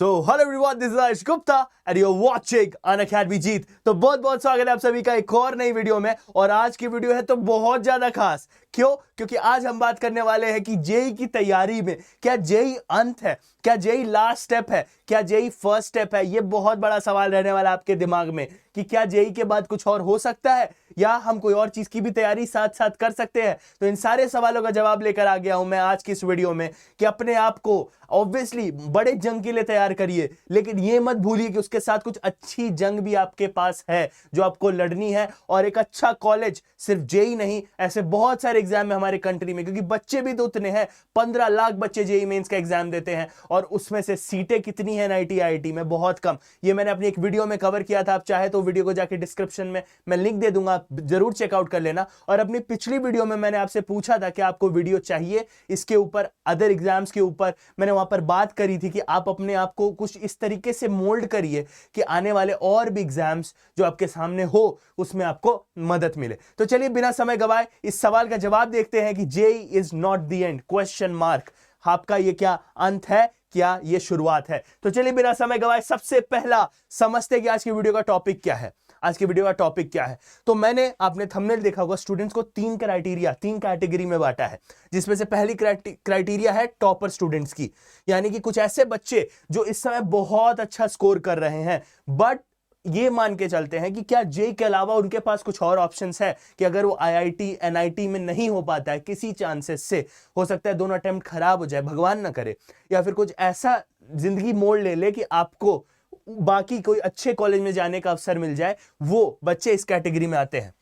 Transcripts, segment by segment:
So hello everyone, this is Ayush Gupta and you are watching Unacademy Jeet. तो बहुत बहुत स्वागत है आप सभी का एक और नई वीडियो में। और आज की वीडियो है तो बहुत ज्यादा खास। क्यों? क्योंकि आज हम बात करने वाले हैं कि जेई की तैयारी में क्या जेई अंत है, क्या जेई लास्ट स्टेप है, क्या जेई फर्स्ट स्टेप है। ये बहुत बड़ा सवाल रहने वाला है आपके दिमाग में कि क्या जेई के बाद कुछ और हो सकता है या हम कोई और चीज की भी तैयारी साथ साथ कर सकते हैं। तो इन सारे सवालों का जवाब लेकर आ गया हूं मैं आज की इस वीडियो में कि अपने आप को ऑब्वियसली बड़े जंग के लिए तैयार करिए, लेकिन ये मत भूलिए कि उसके साथ कुछ अच्छी जंग भी आपके पास है जो आपको लड़नी है। और एक अच्छा कॉलेज सिर्फ जेई नहीं, ऐसे बहुत सारे एग्जाम है हमारे कंट्री में, क्योंकि बच्चे भी तो उतने हैं। 15 लाख बच्चे जेई मेंस का एग्जाम देते हैं और उसमें से सीटें कितनी है एनआईटी आईआईटी में? बहुत कम। ये मैंने अपनी एक वीडियो में कवर किया था, आप चाहे तो वीडियो को जाके डिस्क्रिप्शन में मैं लिंक दे दूंगा, जरूर चेकआउट कर लेना। और अपनी पिछली वीडियो में मैंने आपसे पूछा था कि आपको वीडियो चाहिए इसके ऊपर, अदर एग्जाम्स के ऊपर। मैंने वहां पर बात करी थी कि आप अपने आप को कुछ इस तरीके से मोल्ड करिए कि आने वाले और भी एग्जाम्स जो आपके सामने हो उसमें आपको मदद मिले। तो चलिए बिना समय गवाए इस सवाल का जवाब देखते हैं कि JEE is not the end, question mark. आपका ये क्या अंत है, क्या ये शुरुआत है? तो चलिए बिना समय गवाए सबसे पहला समझते हैं कि आज की वीडियो का टॉपिक क्या है। आज की वीडियो का टॉपिक क्या है? तो मैंने, आपने थंबनेल देखा होगा, स्टूडेंट्स को तीन कैटेगरी में बांटा है, जिसमें से पहली क्राइटेरिया है टॉपर स्टूडेंट्स की, यानी कि कुछ ऐसे बच्चे जो इस समय बहुत अच्छा स्कोर कर रहे हैं, बट ये मान के चलते हैं कि क्या जेई के अलावा उनके पास कुछ और ऑप्शंस है कि अगर वो आईआईटी एनआईटी में नहीं हो पाता है किसी चांसेस से, हो सकता है दोनों अटेम्प्ट खराब हो जाए, भगवान ना करे, या फिर कुछ ऐसा जिंदगी मोड़ ले कि आपको बाकी कोई अच्छे कॉलेज में जाने का अवसर मिल जाए, वो बच्चे इस कैटेगरी में आते हैं।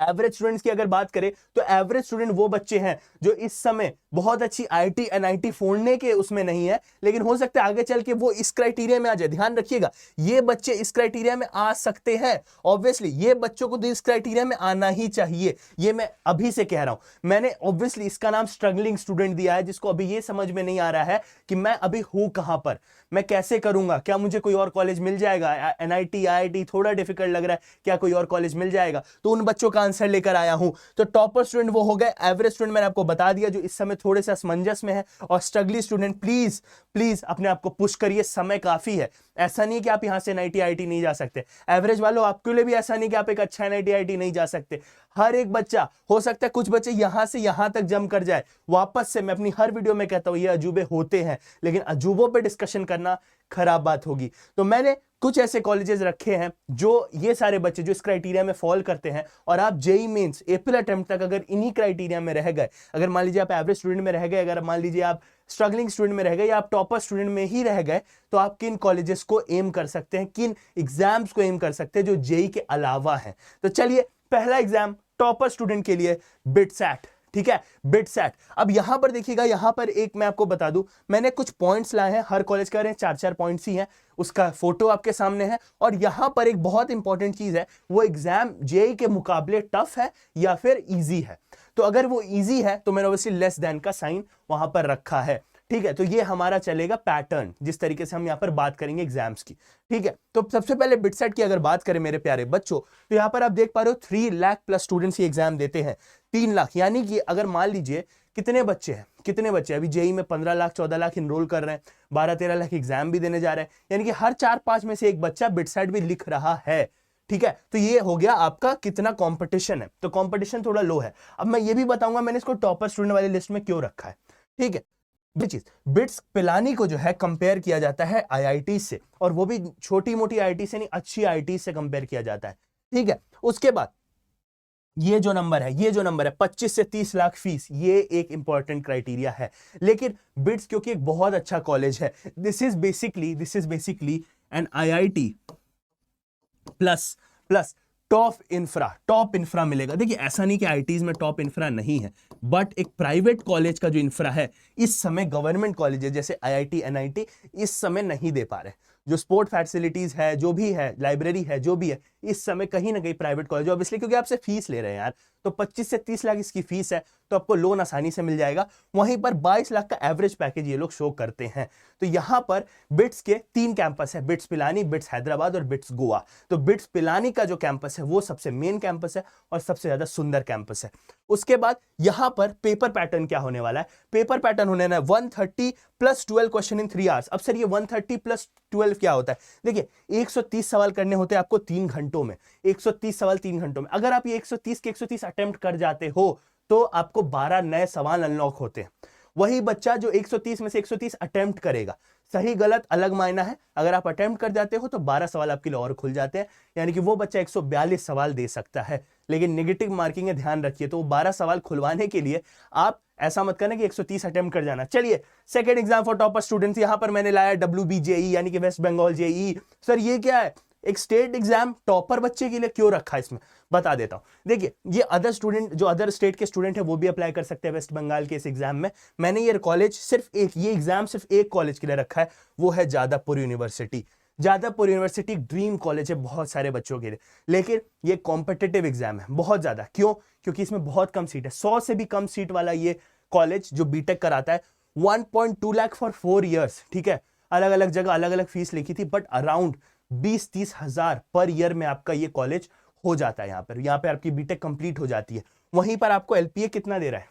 एवरेज स्टूडेंट्स की अगर बात करें तो एवरेज स्टूडेंट वो बच्चे हैं जो इस समय बहुत अच्छी आईआईटी एनआईटी फोड़ने के उसमें नहीं है, लेकिन हो सकता है आगे चल के वो इस क्राइटेरिया में आ जाए। ध्यान रखिएगा, ये बच्चे इस क्राइटेरिया में आ सकते हैं। ऑब्वियसली ये बच्चों को इस क्राइटेरिया में आना ही चाहिए, ये मैं अभी से कह रहा हूं। मैंने ऑब्वियसली इसका नाम स्ट्रगलिंग स्टूडेंट दिया है, जिसको अभी ये समझ में नहीं आ रहा है कि मैं अभी हूं कहां पर, मैं कैसे करूंगा, क्या मुझे कोई और कॉलेज मिल जाएगा, एनआईटी आईआईटी थोड़ा डिफिकल्ट लग रहा है, क्या कोई और कॉलेज मिल जाएगा? तो उन बच्चों का आंसर लेकर आया हूं। तो टॉपर स्टूडेंट वो हो गए, एवरेज स्टूडेंट मैंने आपको बता दिया जो इस समय थोड़े से असमंजस में है, और स्ट्रगली स्टूडेंट प्लीज प्लीज अपने आप को पुश करिए, समय काफी है। ऐसा नहीं कि आप यहां से एनआईटी आईआईटी नहीं जा सकते। एवरेज वालों, आपके लिए भी ऐसा नहीं कि आप एक अच्छा एनआईटी आईआईटी नहीं जा सकते। हर एक बच्चा, हो सकता है कुछ बच्चे यहां से यहां तक जम कर जाए। वापस से मैं अपनी हर वीडियो में कहता हूं ये अजूबे होते हैं, लेकिन अजूबों पे डिस्कशन करना खराब बात होगी। तो मैंने कुछ ऐसे कॉलेजेस रखे हैं जो ये सारे बच्चे जो इस क्राइटेरिया में फॉल करते हैं, और आप जेई मेंस अप्रैल अटेम्प्ट तक अगर इन्हीं क्राइटेरिया में रह गए, अगर मान लीजिए आप एवरेज स्टूडेंट में रह गए, अगर मान लीजिए आप स्ट्रगलिंग स्टूडेंट में रह गए, या आप टॉपर स्टूडेंट में ही रह गए, तो आप किन कॉलेजेस को एम कर सकते हैं, किन एग्जाम्स को एम कर सकते हैं जो जेई के अलावा है। तो चलिए, पहला एग्जाम टॉपर स्टूडेंट के लिए बिटसैट, ठीक है, बिटसैट। अब यहां पर देखिएगा, यहां पर एक मैं आपको बता दूं, मैंने कुछ पॉइंट्स लाए हैं, हर कॉलेज का 4-4 पॉइंट्स ही हैं, उसका फोटो आपके सामने है। और यहां पर एक बहुत इंपॉर्टेंट चीज है, वो एग्जाम जेई के मुकाबले टफ है या फिर इजी है। तो अगर वो इजी है तो मैंने ऑब्वियसली लेस देन का साइन वहां पर रखा है, ठीक है। तो ये हमारा चलेगा पैटर्न, जिस तरीके से हम यहां पर बात करेंगे एग्जाम्स की, ठीक है। तो सबसे पहले बिटसेट की अगर बात करें मेरे प्यारे बच्चों, तो यहां पर आप देख पा रहे हो 3 लाख प्लस स्टूडेंट्स ये एग्जाम देते हैं। 3 लाख, यानी कि अगर मान लीजिए कितने बच्चे अभी जेई में 15 लाख 14 लाख इनरोल कर रहे हैं, 12-13 लाख एग्जाम भी देने जा रहे हैं, यानी कि हर 4-5 में से एक बच्चा बिटसेट भी लिख रहा है, ठीक है। तो ये हो गया आपका कितना कंपटीशन है। तो कंपटीशन थोड़ा लो है। अब मैं ये भी बताऊंगा मैंने इसको टॉपर स्टूडेंट वाली लिस्ट में क्यों रखा है, ठीक है। चीज, बिट्स पिलानी को जो है कंपेयर किया जाता है आईआईटी से, और वो भी छोटी मोटी आईआईटी से नहीं, अच्छी आईआईटी से कंपेयर किया जाता है, ठीक है। उसके बाद ये जो नंबर है 25 से 30 लाख फीस, ये एक इंपॉर्टेंट क्राइटेरिया है। लेकिन बिट्स क्योंकि एक बहुत अच्छा कॉलेज है, this is basically N IIT plus top infra मिलेगा। देखिए, ऐसा नहीं कि आईआईटीज में टॉप इंफ्रा नहीं है, बट एक प्राइवेट कॉलेज का जो इंफ्रा है, इस समय गवर्नमेंट कॉलेजेस जैसे आईआईटी एनआईटी इस समय नहीं दे पा रहे। जो स्पोर्ट फैसिलिटीज है, जो भी है, लाइब्रेरी है, जो भी है, इस समय कहीं ना कहीं प्राइवेट कॉलेज, ऑब्वियसली क्योंकि आपसे फीस ले रहे हैं यार, तो 25 से 30 लाख इसकी फीस है, तो आपको लोन आसानी से मिल जाएगा। वहीं पर 22 लाख का एवरेज पैकेज ये लोग शो करते हैं। तो यहां पर बिट्स के 3 कैंपस है, बिट्स पिलानी, बिट्स हैदराबाद और बिट्स गोवा। तो बिट्स पिलानी का जो कैंपस है वो सबसे मेन कैंपस है और सबसे ज्यादा सुंदर कैंपस है। उसके बाद यहां पर पेपर पैटर्न क्या होने वाला है, पेपर पैटर्न होने वाला है 130 + 12 क्वेश्चन इन 3 आवर्स। अब सर ये 130 + 12 क्या होता है? देखिए 130 सवाल करने होते हैं आपको 3 घंटों में, 130 सवाल 3 घंटों में। अगर आप ये 130 के 130 अटेम्प्ट कर जाते हो तो आपको 12 नए सवाल अनलॉक होते हैं। वही बच्चा जो 130 में से 130 अटेम्प्ट करेगा, सही गलत अलग मायना है, अगर आप अटेम्प्ट कर जाते हो तो 12 सवाल आपके लिए और खुल जाते हैं, यानी कि वो बच्चा 142 सवाल दे सकता है। लेकिन नेगेटिव मार्किंग है, ध्यान रखिए। तो 12 सवाल खुलवाने के लिए आप ऐसा मत करना कि 130 अटेम्प्ट कर जाना। चलिए second exam for topper students, यहां पर मैंने लाया WBJE यानी कि वेस्ट बंगाल जेई। सर ये क्या है? एक स्टेट एग्जाम टॉपर बच्चे के लिए क्यों रखा है इसमें, बता देता हूं। देखिए ये अदर स्टूडेंट, जो अदर स्टेट के स्टूडेंट है वो भी अप्लाई कर सकते हैं वेस्ट बंगाल के इस एग्जाम में। मैंने ये कॉलेज सिर्फ एक, ये एग्जाम सिर्फ एक कॉलेज के लिए रखा है, वो है Jadavpur university. Jadavpur university dream college है बहुत सारे बच्चों के लिए, लेकिन ये कॉम्पिटिटिव एग्जाम है बहुत ज्यादा। क्यों? क्योंकि इसमें बहुत कम सीट है, 100 से भी कम सीट वाला ये कॉलेज जो बीटेक कराता है। 1.2 लाख फॉर 4 ईयर्स, ठीक है। अलग अलग जगह अलग अलग फीस लिखी थी, बट अराउंड 20-30 हजार पर ईयर में आपका ये कॉलेज हो जाता है। यहाँ पे आपकी बीटेक कंप्लीट हो जाती है। वहीं पर आपको एलपीए कितना दे रहा है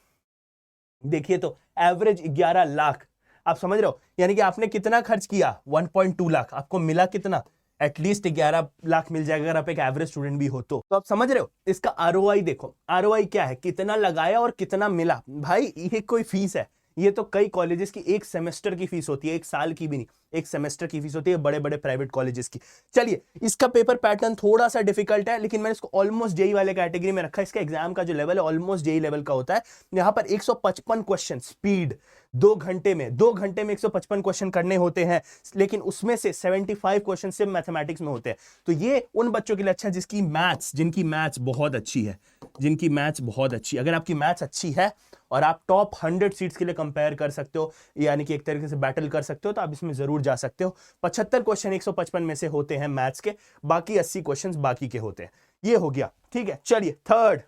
देखिए, तो एवरेज 11 लाख। आप समझ रहे हो, यानी कि आपने कितना खर्च किया? 1.2 लाख, आपको मिला कितना? एटलीस्ट 11 लाख मिल जाएगा अगर आप एक एवरेज स्टूडेंट भी हो तो आप समझ रहे हो। इसका आरओआई देखो, आरओआई क्या है, कितना लगाया और कितना मिला। भाई ये कोई फीस है? ये तो कई कॉलेजेस की एक सेमेस्टर की फीस होती है, एक साल की भी नहीं, एक सेमेस्टर की फीस होती है बड़े बड़े प्राइवेट कॉलेजेस की। चलिए इसका पेपर पैटर्न थोड़ा सा डिफिकल्ट है, लेकिन मैंने इसको ऑलमोस्ट जेई वाले कैटेगरी में रखा है। इसका एग्जाम का जो लेवल है ऑलमोस्ट जेई लेवल का होता है। यहाँ पर 155 क्वेश्चन स्पीड 2 घंटे में 155 क्वेश्चन करने होते हैं, लेकिन उसमें से 75 क्वेश्चन सिर्फ मैथमेटिक्स में होते हैं। तो ये उन बच्चों के लिए अच्छा है जिनकी मैथ्स बहुत अच्छी है, जिनकी मैथ्स बहुत अच्छी। अगर आपकी मैथ्स अच्छी है और आप टॉप 100 सीट्स के लिए कंपेयर कर सकते हो, यानी कि एक तरीके से बैटल कर सकते हो, तो आप इसमें जरूर जा सकते हो। 75 क्वेश्चन 155 में से होते हैं मैथ्स के, बाकी 80 क्वेश्चन बाकी के होते हैं। ये हो गया, ठीक है। चलिए थर्ड,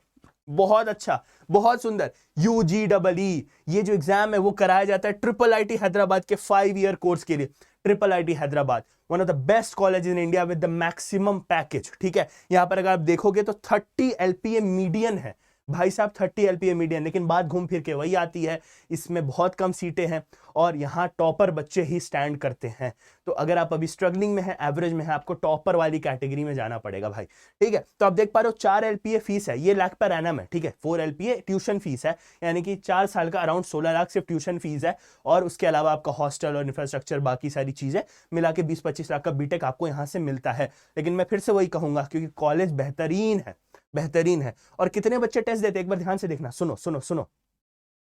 बहुत अच्छा, बहुत सुंदर, UGEE। ये जो एग्जाम है वो कराया जाता है IIIT हैदराबाद के 5 ईयर कोर्स के लिए। IIIT Hyderabad one of the best college in India with the maximum package, ठीक है। यहां पर अगर आप देखोगे तो 30 LPA मीडियन है भाई साहब, 30 LPA मीडियन। लेकिन बात घूम फिर के वही आती है, इसमें बहुत कम सीटें हैं और यहाँ टॉपर बच्चे ही स्टैंड करते हैं। तो अगर आप अभी स्ट्रगलिंग में है, एवरेज में है, आपको टॉपर वाली कैटेगरी में जाना पड़ेगा भाई, ठीक है। तो आप देख पा रहे हो 4 LPA फीस है, ये लाख पर एनम है, ठीक है। 4 LPA ट्यूशन फीस है, यानी कि 4 साल का अराउंड 16 लाख सिर्फ ट्यूशन फीस है। और उसके अलावा आपका हॉस्टल और इंफ्रास्ट्रक्चर बाकी सारी चीजें मिला के 20-25 लाख का बीटेक आपको यहाँ से मिलता है। लेकिन मैं फिर से वही कहूंगा, क्योंकि कॉलेज बेहतरीन है, बेहतरीन है। और कितने बच्चे टेस्ट देते हैं एक बार ध्यान से देखना, सुनो सुनो सुनो,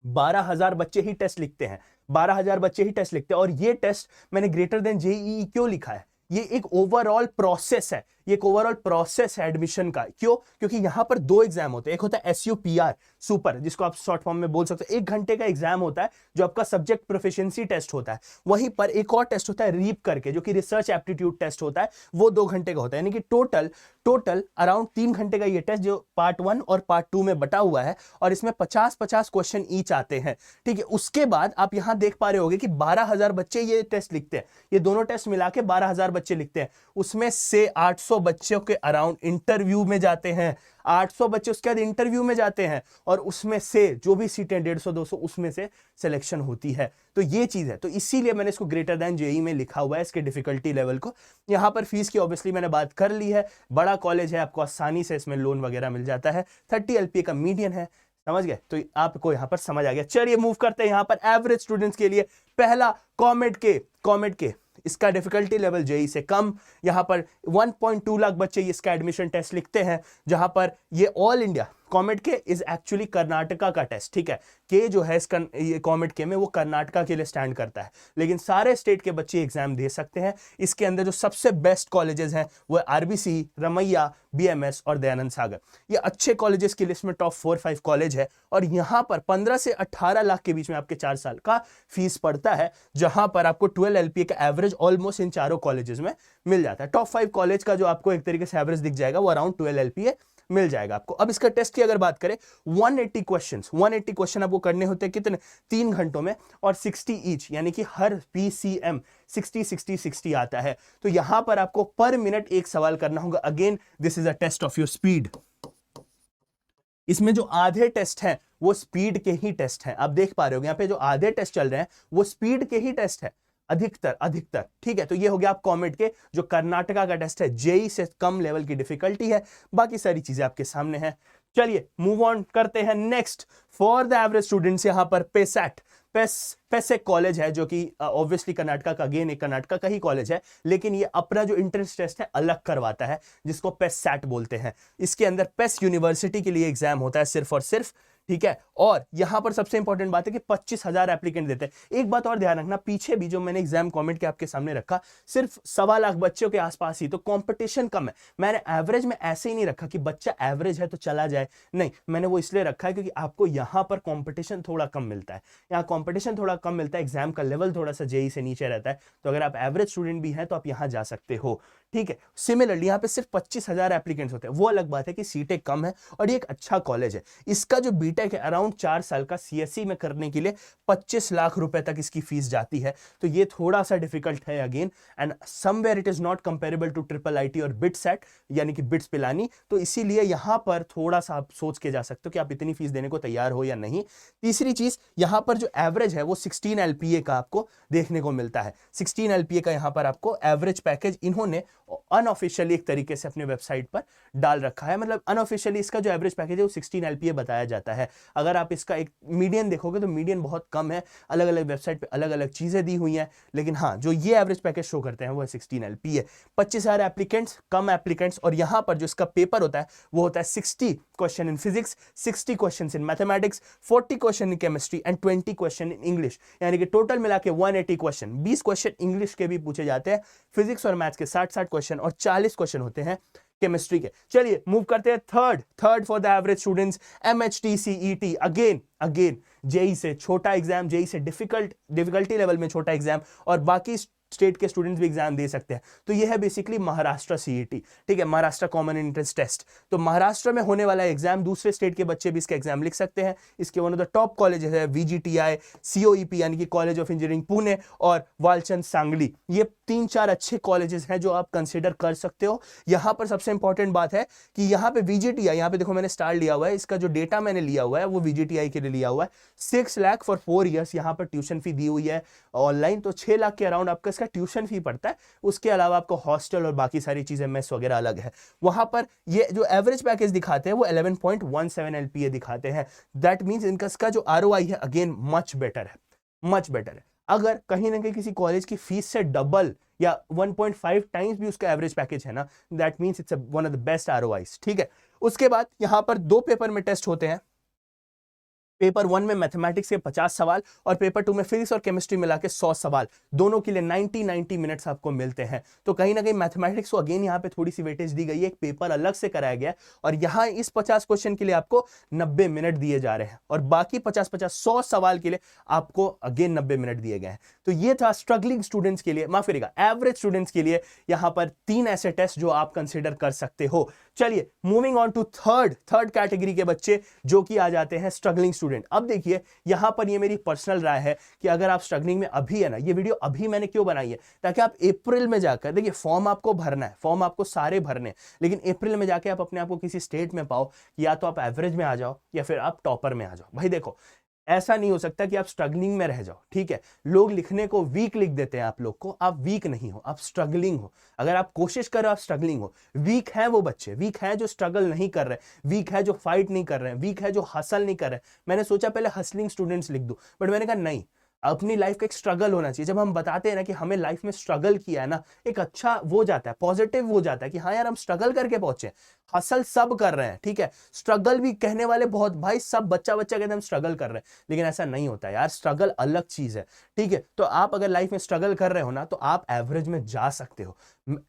12,000 बच्चे ही टेस्ट लिखते हैं, 12,000 बच्चे ही टेस्ट लिखते हैं। और ये टेस्ट मैंने ग्रेटर देन जेईई क्यों लिखा है? ये एक ओवरऑल प्रोसेस है, ये एक ओवरऑल प्रोसेस है एडमिशन का। क्यों? क्योंकि यहां पर 2 एग्जाम होते हैं, एक होता है SUPR सुपर, जिसको आप शॉर्ट फॉर्म में बोल सकते हो, 1 घंटे का एग्जाम होता है जो आपका सब्जेक्ट प्रोफिशिएंसी टेस्ट होता है। वहीं पर एक और टेस्ट होता है रीप करके, जो कि रिसर्च एप्टीट्यूड टेस्ट होता है, वो 2 घंटे का होता है। यानी कि टोटल अराउंड 3 घंटे का ये टेस्ट, जो पार्ट 1 और पार्ट 2 में बटा हुआ है, और इसमें 50-50 क्वेश्चन ईच आते हैं, ठीक है। उसके बाद आप यहां देख पा रहे होगे कि 12,000 बच्चे ये टेस्ट लिखते हैं, ये दोनों टेस्ट मिला के 12,000 बच्चे लिखते हैं। उसमें से 800 बच्चों के अराउंड इंटरव्यू में जाते हैं, 800 बच्चे उसके बाद इंटरव्यू में जाते हैं, और उसमें से जो भी सीटें 150-200 उसमें से सिलेक्शन होती है। तो ये चीज है, तो इसीलिए मैंने इसको ग्रेटर देन जेई में लिखा हुआ है, इसके डिफिकल्टी लेवल को। यहां पर फीस की ऑब्वियसली मैंने बात कर ली है, बड़ा कॉलेज है, आपको आसानी से इसमें लोन वगैरह मिल जाता है। 30 LPA का मीडियन है, समझ गए? तो आपको यहां पर समझ आ गया। चलिए मूव करते हैं यहां पर एवरेज स्टूडेंट्स के लिए। पहला कॉमेड के इसका डिफिकल्टी लेवल जेई से कम। यहां पर 1.2 लाख बच्चे इसका एडमिशन टेस्ट लिखते हैं, जहां पर ये ऑल इंडिया कॉमेट के इज एक्चुअली कर्नाटका का टेस्ट, ठीक है। के जो है ये कॉमेट के में वो कर्नाटका के लिए स्टैंड करता है, लेकिन सारे स्टेट के बच्चे एग्जाम दे सकते हैं। इसके अंदर जो सबसे बेस्ट कॉलेजेस हैं वो आरबीसी, रमैया, बीएमएस और दयानंद सागर। ये अच्छे कॉलेजेस की लिस्ट में टॉप 4-5 कॉलेज है, और यहां पर 15 से 18 लाख के बीच में आपके 4 साल का फीस पड़ता है, जहां पर आपको 12 एलपीए का एवरेज ऑलमोस्ट इन चारों कॉलेजेस में मिल जाता है। टॉप 5 कॉलेज का जो आपको एक तरीके से एवरेज दिख जाएगा वो अराउंड 12 एलपीए मिल जाएगा आपको। अब इसका टेस्ट की अगर बात करें, 180 क्वेश्चन आपको करने होते हैं कितने, 3 घंटों में, और 60 ईच, यानी कि हर पीसीएम 60 आता है। तो यहां पर आपको पर मिनट एक सवाल करना होगा। Again this is a test of your speed. इसमें जो आधे टेस्ट हैं वो स्पीड के ही टेस्ट हैं। आप देख पा रहे हो यहां पे जो आधे टेस्ट चल रहे हैं वो स्पीड के ही टेस्ट है, अधिकतर, ठीक है। तो ये हो गया आप कॉमेट के जो कर्नाटका का टेस्ट है, जेई से कम लेवल की डिफिकल्टी है, बाकी सारी चीजें आपके सामने हैं। चलिए मूव ऑन करते हैं next. For the average students यहां पर पेस एक कॉलेज है जो कि ऑब्वियसली कर्नाटका का, अगेन एक कर्नाटका का ही कॉलेज है, लेकिन ये अपना जो एंट्रेंस टेस्ट है अलग करवाता है, जिसको पेस बोलते हैं। इसके अंदर पेस यूनिवर्सिटी के लिए एग्जाम होता है सिर्फ और सिर्फ, ठीक है। और यहां पर सबसे इंपॉर्टेंट बात है कि 25,000 एप्लीकेंट देते हैं। एक बात और ध्यान रखना, पीछे भी जो मैंने एग्जाम कमेंट के आपके सामने रखा, सिर्फ 1.25 लाख बच्चों के आसपास ही, तो कंपटीशन कम है। मैंने एवरेज में ऐसे ही नहीं रखा कि बच्चा एवरेज है तो चला जाए, नहीं, मैंने वो इसलिए रखा है क्योंकि आपको यहां पर कंपटीशन थोड़ा कम मिलता है। यहाँ कंपटीशन थोड़ा कम मिलता है, एग्जाम का लेवल थोड़ा सा जेई से नीचे रहता है, तो अगर आप एवरेज स्टूडेंट भी हैं तो आप यहां जा सकते हो, ठीक है। सिमिलरली यहाँ पे सिर्फ 25,000 एप्लीकेंट्स होते हैं। वो अलग बात है कि सीटें कम है और ये एक अच्छा कॉलेज है। इसका जो बीटेक है अराउंड 4 साल का सीएससी में करने के लिए 25 लाख रुपए तक इसकी फीस जाती है, तो ये थोड़ा सा डिफिकल्ट है again, and somewhere it is not comparable to triple IT और बिटसेट, यानी कि बिट्स पिलानी, तो इसीलिए यहां पर थोड़ा सा आप सोच के जा सकते हो कि आप इतनी फीस देने को तैयार हो या नहीं। तीसरी चीज, यहां पर जो एवरेज है वो 16 एलपीए का आपको देखने को मिलता है। 16 एलपीए का यहां पर आपको एवरेज पैकेज इन्होंने अनऑफिशियली एक तरीके से अपने वेबसाइट पर डाल रखा है, मतलब अनऑफिशियली इसका जो एवरेज पैकेज है वो 16 एलपीए बताया जाता है। अगर आप इसका एक मीडियन देखोगे तो मीडियन बहुत कम है, अलग अलग वेबसाइट पे अलग अलग चीजें दी हुई हैं, लेकिन हाँ जो ये एवरेज पैकेज शो करते हैं वो है 16 एलपीए। 25,000 एप्लीकेंट्स, कम एप्लीकेंट्स, और यहां पर जो इसका पेपर होता है वो होता है 60 question in physics, 60 question in mathematics, 40 question in chemistry and 20 question in English, यानी कि टोटल मिला के 180 क्वेश्चन। 20 क्वेश्चन इंग्लिश के भी पूछे जाते हैं, फिजिक्स और मैथ्स के 60 क्वेश्चन, और 40 क्वेश्चन होते हैं केमिस्ट्री के। चलिए मूव करते हैं third for the average students, MHT CET. Again JEE से छोटा एग्जाम, जेई से डिफिकल्टी लेवल में छोटा एग्जाम, और बाकी स्टेट के स्टूडेंट्स भी एग्जाम दे सकते हैं। तो ये है बेसिकली महाराष्ट्र सीईटी, ठीक है, महाराष्ट्र कॉमन एंट्रेंस टेस्ट। तो महाराष्ट्र में होने वाला एग्जाम दूसरे स्टेट के बच्चे भी इसका एग्जाम लिख सकते हैं। इसके one of the top colleges है वीजीटीआई, सीओईपी यानी कि कॉलेज ऑफ इंजीनियरिंग पुणे, और वालचंद सांगली। ये 3-4 अच्छे कॉलेजेस हैं जो आप कंसिडर कर सकते हो। यहां पर सबसे इंपॉर्टेंट बात है कि यहाँ पे वीजीटीआई, यहाँ पे देखो मैंने स्टार लिया हुआ है, इसका जो डेटा मैंने लिया हुआ है वो वीजीटीआई के लिए लिया हुआ है। 6 लाख फॉर 4 ईयर्स यहाँ पर ट्यूशन फी दी हुई है ऑनलाइन, तो 6 लाख के अराउंड आपका इसका ट्यूशन फी पड़ता है। उसके अलावा आपको हॉस्टल और बाकी सारी चीजें, मेस वगैरह अलग है। वहां पर ये जो एवरेज पैकेज दिखाते हैं वो 11.17 एलपीए दिखाते हैं। दैट मींस इनका जो आरओआई है अगेन मच बेटर है। अगर कहीं ना कहीं किसी कॉलेज की फीस से डबल या 1.5 टाइम्स भी उसका एवरेज पैकेज है ना, that means it's one of the best ROIs, ठीक है। उसके बाद यहां पर 2 पेपर में टेस्ट होते हैं। पेपर 1 में मैथमेटिक्स के 50 सवाल और पेपर 2 में फिजिक्स और केमिस्ट्री मिला के 100 सवाल, दोनों के लिए 90 मिनट्स आपको मिलते हैं। तो कहीं ना कहीं मैथमेटिक्स को अगेन यहाँ पे थोड़ी सी वेटेज दी गई है, एक पेपर अलग से कराया गया है, और यहाँ इस 50 क्वेश्चन के लिए आपको 90 मिनट दिए जा रहे हैं, और बाकी 50-100 सवाल के लिए आपको अगेन 90 मिनट दिए गए हैं। तो ये था स्ट्रगलिंग स्टूडेंट्स के लिए, माफ करिएगा एवरेज स्टूडेंट्स के लिए यहाँ पर 3 ऐसे टेस्ट जो आप कंसिडर कर सकते हो। चलिए moving on to third category के बच्चे जो कि आ जाते हैं स्ट्रगलिंग स्टूडेंट। अब देखिए यहां पर ये मेरी पर्सनल राय है कि अगर आप स्ट्रगलिंग में अभी है ना, ये वीडियो अभी मैंने क्यों बनाई है, ताकि आप अप्रैल में जाकर, देखिए फॉर्म आपको भरना है, फॉर्म आपको सारे भरने हैं, लेकिन अप्रैल में जाके आप अपने आप को किसी स्टेट में पाओ, या तो आप एवरेज में आ जाओ या फिर आप टॉपर में आ जाओ। भाई देखो ऐसा नहीं हो सकता कि आप स्ट्रगलिंग में रह जाओ, ठीक है। लोग लिखने को वीक लिख देते हैं आप लोग को, आप वीक नहीं हो, आप स्ट्रगलिंग हो। अगर आप कोशिश करो आप स्ट्रगलिंग हो। वीक है वो बच्चे, वीक है जो स्ट्रगल नहीं कर रहे, वीक है जो फाइट नहीं कर रहे, वीक है जो हसल नहीं कर रहे। मैंने सोचा पहले हसलिंग स्टूडेंट्स लिख दूं, बट मैंने कहा नहीं, अपनी लाइफ का एक स्ट्रगल होना चाहिए। जब हम बताते हैं ना कि हमें लाइफ में स्ट्रगल किया है ना, एक अच्छा वो जाता है, पॉजिटिव वो जाता है कि हाँ यार हम स्ट्रगल करके पहुंचे। हसल सब कर रहे हैं, ठीक है, स्ट्रगल भी कहने वाले बहुत, भाई सब बच्चा कहते हैं हम स्ट्रगल कर रहे हैं, लेकिन ऐसा नहीं होता यार, स्ट्रगल अलग चीज है, ठीक है। तो आप अगर लाइफ में स्ट्रगल कर रहे हो ना, तो आप एवरेज में जा सकते हो।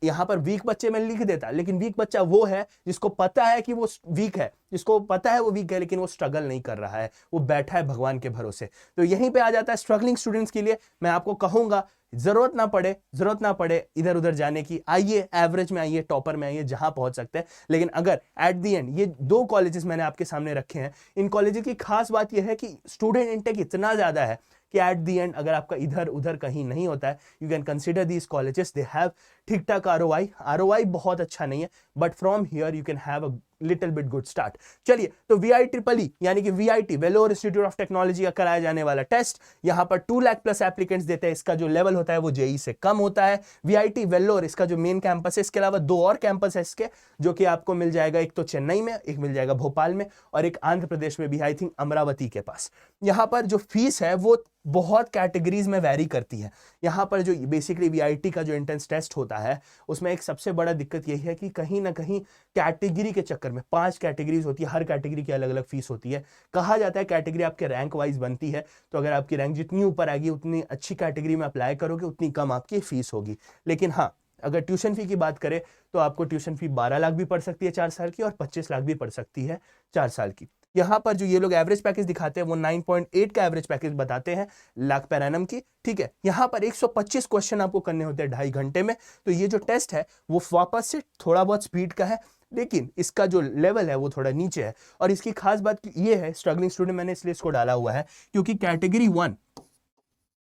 यहां पर वीक बच्चे में लिख देता, लेकिन वीक बच्चा वो है जिसको पता है कि वो वीक है, जिसको पता है वो वीक है, लेकिन वो स्ट्रगल नहीं कर रहा है, वो बैठा है भगवान के भरोसे। तो यहीं पे आ जाता है स्ट्रगलिंग स्टूडेंट्स के लिए मैं आपको कहूंगा, जरूरत ना पड़े इधर उधर जाने की, आइए एवरेज में आइए, टॉपर में आइए, जहां पहुंच सकते हैं। लेकिन अगर एट द एंड, ये 2 कॉलेजेस मैंने आपके सामने रखे हैं, इन कॉलेजेस की खास बात यह है कि स्टूडेंट इनटेक इतना ज्यादा है कि एट द एंड अगर आपका इधर उधर कहीं नहीं होता है, you can consider these colleges, they have ठीक ठाक आरओआई बहुत अच्छा नहीं है, but from here you can have a little bit good start. चलिए, तो VITEEE यानी कि VIT Vellore institute of technology का कराया जाने वाला टेस्ट, यहां पर 2 लाख प्लस एप्लीकेंट्स देते हैं। इसका जो लेवल होता है वो जेई से कम होता है। VIT वेलोर इसका जो मेन कैंपस है, इसके अलावा 2 और कैंपस है इसके, जो कि आपको मिल जाएगा, एक तो चेन्नई में, एक मिल जाएगा भोपाल में, और एक आंध्र प्रदेश में भी, आई थिंक अमरावती के पास। यहां पर जो फीस है वो बहुत कैटेगरीज में वैरी करती है। यहां पर जो बेसिकली VIT का जो एंट्रेंस टेस्ट होता है, उसमें एक सबसे बड़ा दिक्कत यही है कि कहीं ना कहीं कैटेगरी के चक्कर में, 5 कैटेगरीज होती है, हर कैटेगरी की अलग अलग फीस होती है। कहा जाता है कैटेगरी आपके रैंक वाइज बनती है, तो अगर आपकी रैंक जितनी ऊपर आएगी, उतनी अच्छी कैटेगरी में अप्लाई करोगे, उतनी कम आपकी फीस होगी। लेकिन हाँ, अगर ट्यूशन फी की बात करें तो आपको ट्यूशन फी 12 लाख भी पड़ सकती है 4 साल की, और 25 लाख भी पड़ सकती है 4 साल की। यहां पर जो ये लोग एवरेज पैकेज दिखाते हैं वो 9.8 का एवरेज पैकेज बताते हैं लाख पर एनम की, ठीक है। यहां पर 125 क्वेश्चन आपको करने होते हैं 2.5 घंटे में। तो ये जो टेस्ट है वो वापस से थोड़ा बहुत स्पीड का है, लेकिन इसका जो लेवल है वो थोड़ा नीचे है। और इसकी खास बात ये है, स्ट्रगलिंग स्टूडेंट मैंने इसलिए इसको डाला हुआ है क्योंकि कैटेगरी 1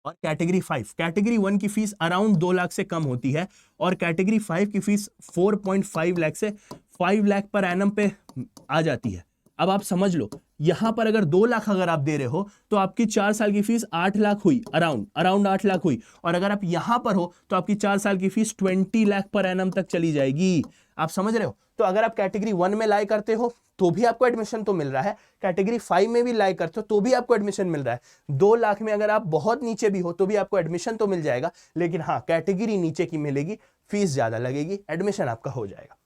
और कैटेगरी 5, कैटेगरी 1 की फीस अराउंड 2 लाख से कम होती है, और कैटेगरी 5 की फीस 4.5 लाख से 5 लाख पर एनम पे आ जाती है। अब आप समझ लो, यहां पर अगर 2 लाख अगर आप दे रहे हो तो आपकी 4 साल की फीस 8 लाख हुई, अराउंड 8 लाख हुई। और अगर आप यहां पर हो तो आपकी 4 साल की फीस 20 लाख पर एनम तक चली जाएगी। आप समझ रहे हो? तो अगर आप कैटेगरी 1 में लाई करते हो तो भी आपको एडमिशन तो मिल रहा है, कैटेगरी 5 में भी लाई करते हो तो भी आपको एडमिशन मिल रहा है। 2 लाख में अगर आप बहुत नीचे भी हो तो भी आपको एडमिशन तो मिल जाएगा, लेकिन हाँ, कैटेगरी नीचे की मिलेगी, फीस ज्यादा लगेगी, एडमिशन आपका हो जाएगा।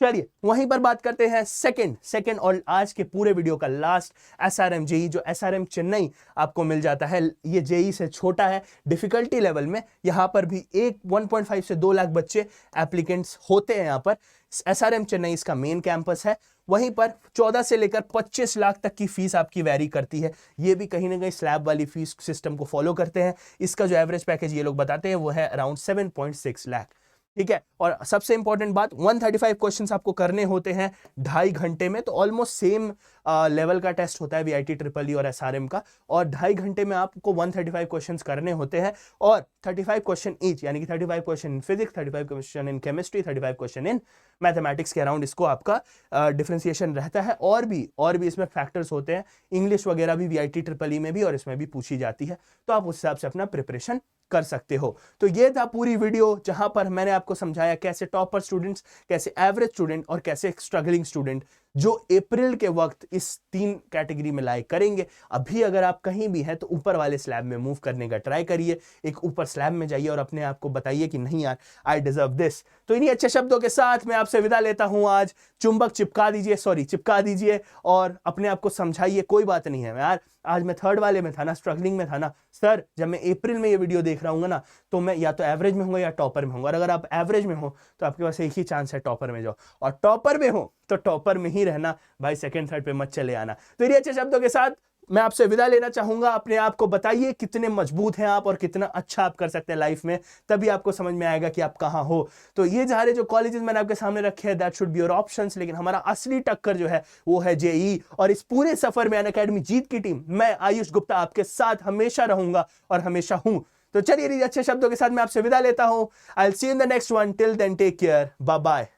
चलिए, वहीं पर बात करते हैं सेकंड और आज के पूरे वीडियो का लास्ट, SRM जेई, जो SRM चेन्नई आपको मिल जाता है। ये जेई से छोटा है डिफिकल्टी लेवल में, यहां पर भी 1.5 से 2 लाख बच्चे एप्लीकेंट्स होते हैं। यहां पर SRM चेन्नई इसका मेन कैंपस है। वहीं पर 14 से लेकर 25 लाख तक की फीस आपकी वैरी करती है। ये भी कहीं ना कहीं स्लैब वाली फीस सिस्टम को फॉलो करते हैं। इसका जो एवरेज पैकेज ये लोग बताते हैं वो है अराउंड 7.6 लाख, ठीक है। और सबसे इंपॉर्टेंट बात, 135 क्वेश्चंस आपको करने होते हैं 2.5 घंटे में, तो ऑलमोस्ट सेम लेवल का टेस्ट होता है VITEEE और SRM का, और 2.5 घंटे में आपको 135 क्वेश्चंस करने होते हैं, और 35 क्वेश्चन ईच, यानी कि 35 question in physics, 35 question in chemistry, 35 question in mathematics के अराउंड इसको आपका डिफरेंशिएशन रहता है। और भी इसमें फैक्टर्स होते हैं, इंग्लिश वगैरह भी VITEEE में भी और इसमें भी पूछी जाती है, तो आप उस हिसाब से अपना प्रिपरेशन कर सकते हो। तो ये था पूरी वीडियो, जहां पर मैंने आपको समझाया कैसे टॉपर स्टूडेंट्स, कैसे एवरेज स्टूडेंट और कैसे स्ट्रगलिंग स्टूडेंट जो अप्रैल के वक्त इस 3 कैटेगरी में लाइक करेंगे। अभी अगर आप कहीं भी हैं तो ऊपर वाले स्लैब में मूव करने का ट्राई करिए, एक ऊपर स्लैब में जाइए और अपने आप को बताइए कि नहीं यार, आई डिजर्व दिस। तो इन्हीं अच्छे शब्दों के साथ मैं आपसे विदा लेता हूं आज। चुंबक चिपका दीजिए और अपने आप को समझाइए, कोई बात नहीं है यार, आज मैं 3rd वाले में था ना, स्ट्रगलिंग में था ना सर, जब मैं अप्रैल में ये वीडियो देख रहा हूँ ना, तो मैं या तो एवरेज में होऊंगा या टॉपर में होऊंगा। और अगर आप एवरेज में हो तो आपके पास एक ही चांस है, टॉपर में जाओ, और टॉपर में हो तो टॉपर में ही रहना भाई, 2nd 3rd पे मत चले आना। तो ये अच्छे शब्दों के साथ मैं आपसे विदा लेना चाहूंगा। अपने आप को बताइए कितने मजबूत हैं आप और कितना अच्छा आप कर सकते हैं लाइफ में, तभी आपको समझ में आएगा कि आप कहां हो। तो ये सारे जो कॉलेजेस मैंने आपके सामने रखे हैं, that should be your options, लेकिन हमारा असली टक्कर जो है वो है जेई। और इस पूरे सफर में अनअकैडमी जीत की टीम, मैं आयुष गुप्ता आपके साथ हमेशा रहूंगा और हमेशा हूं। तो चलिए अच्छे शब्दों के साथ मैं आपसे विदा लेता हूं। I will see you in the next one. Till then take care, bye bye.